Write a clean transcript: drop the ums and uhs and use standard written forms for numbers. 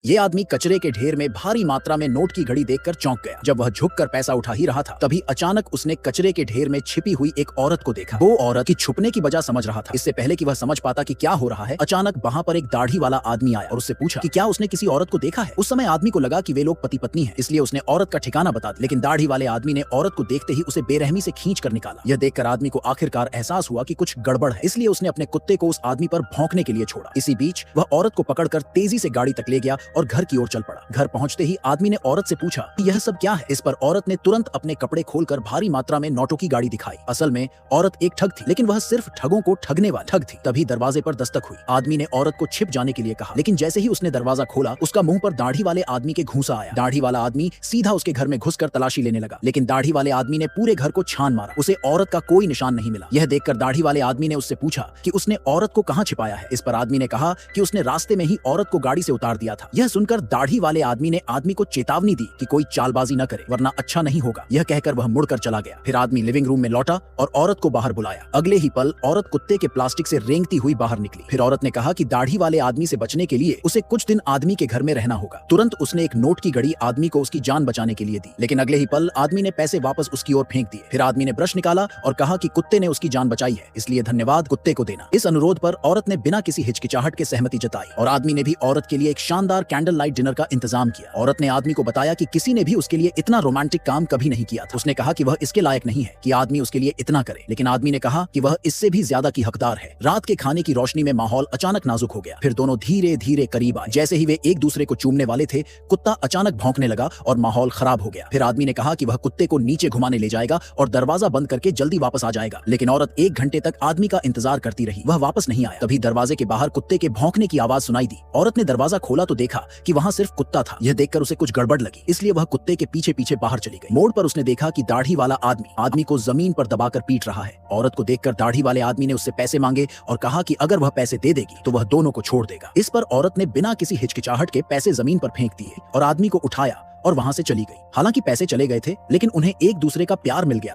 ये आदमी कचरे के ढेर में भारी मात्रा में नोट की घड़ी देखकर चौंक गया। जब वह झुककर पैसा उठा ही रहा था, तभी अचानक उसने कचरे के ढेर में छिपी हुई एक औरत को देखा। वो औरत की छुपने की वजह समझ रहा था। इससे पहले कि वह समझ पाता कि क्या हो रहा है, अचानक वहां पर एक दाढ़ी वाला आदमी आया और उससे पूछा कि क्या उसने किसी औरत को देखा है। उस समय आदमी को लगा कि वे लोग पति पत्नी हैं, इसलिए उसने औरत का ठिकाना बता दिया। लेकिन दाढ़ी वाले आदमी ने औरत को देखते ही उसे बेरहमी से खींच कर निकाला। यह देखकर आदमी को आखिरकार एहसास हुआ कि कुछ गड़बड़ है, इसलिए उसने अपने कुत्ते को उस आदमी पर भौंकने के लिए छोड़ा। इसी बीच वह औरत को पकड़कर तेजी से गाड़ी तक ले गया और घर की ओर चल पड़ा। घर पहुंचते ही आदमी ने औरत से पूछा कि यह सब क्या है। इस पर औरत ने तुरंत अपने कपड़े खोलकर भारी मात्रा में नोटों की गाड़ी दिखाई। असल में औरत एक ठग थी, लेकिन वह सिर्फ ठगों को ठगने वाली ठग थी। तभी दरवाजे पर दस्तक हुई। आदमी ने औरत को छिप जाने के लिए कहा, लेकिन जैसे ही उसने दरवाजा खोला, उसका मुंह पर दाढ़ी वाले आदमी के घूंसा आया। दाढ़ी वाला आदमी सीधा उसके घर में घुसकर तलाशी लेने लगा, लेकिन दाढ़ी वाले आदमी ने पूरे घर को छान मारा। उसे औरत का कोई निशान नहीं मिला। यह देखकर दाढ़ी वाले आदमी ने उससे पूछा कि उसने औरत को कहां छिपाया है। इस पर आदमी ने कहा कि उसने रास्ते में ही औरत को गाड़ी से उतार दिया था। यह सुनकर दाढ़ी वाले आदमी ने आदमी को चेतावनी दी कि कोई चालबाजी न करे, वरना अच्छा नहीं होगा। यह कहकर वह मुड़कर चला गया। फिर आदमी लिविंग रूम में लौटा और औरत को बाहर बुलाया। अगले ही पल औरत कुत्ते के प्लास्टिक से रेंगती हुई बाहर निकली। फिर औरत ने कहा कि दाढ़ी वाले आदमी से बचने के लिए उसे कुछ दिन आदमी के घर में रहना होगा। तुरंत उसने एक नोट की घड़ी आदमी को उसकी जान बचाने के लिए दी, लेकिन अगले ही पल आदमी ने पैसे वापस उसकी ओर फेंक दिए। फिर आदमी ने ब्रश निकाला और कहा कि कुत्ते ने उसकी जान बचाई है, इसलिए धन्यवाद कुत्ते को देना। इस अनुरोध पर औरत ने बिना किसी हिचकिचाहट के सहमति जताई और आदमी ने भी औरत के लिए एक शानदार कैंडल लाइट डिनर का इंतजाम किया। औरत ने आदमी को बताया कि किसी ने भी उसके लिए इतना रोमांटिक काम कभी नहीं किया था। उसने कहा कि वह इसके लायक नहीं है कि आदमी उसके लिए इतना करे, लेकिन आदमी ने कहा कि वह इससे भी ज्यादा की हकदार है। रात के खाने की रोशनी में माहौल अचानक नाजुक हो गया। फिर दोनों धीरे धीरे करीब आए। जैसे ही वे एक दूसरे को चूमने वाले थे, कुत्ता अचानक भौंकने लगा और माहौल खराब हो गया। फिर आदमी ने कहा कि वह कुत्ते को नीचे घुमाने ले जाएगा और दरवाजा बंद करके जल्दी वापस आ जाएगा, लेकिन औरत 1 घंटे तक आदमी का इंतजार करती रही। वह वापस नहीं आया। तभी दरवाजे के बाहर कुत्ते के भौंकने की आवाज सुनाई दी। औरत ने दरवाजा खोला तो देखा कि वहां सिर्फ कुत्ता था। यह देखकर उसे कुछ गड़बड़ लगी, इसलिए वह कुत्ते के पीछे पीछे बाहर चली गई। मोड़ पर उसने देखा कि दाढ़ी वाला आदमी को जमीन पर दबाकर पीट रहा है। औरत को देखकर दाढ़ी वाले आदमी ने उससे पैसे मांगे और कहा कि अगर वह पैसे दे देगी तो वह दोनों को छोड़ देगा। इस पर औरत ने बिना किसी हिचकिचाहट के पैसे जमीन पर फेंक दिए और आदमी को उठाया और वहां से चली गई। हालांकि पैसे चले गए थे, लेकिन उन्हें एक दूसरे का प्यार मिल गया।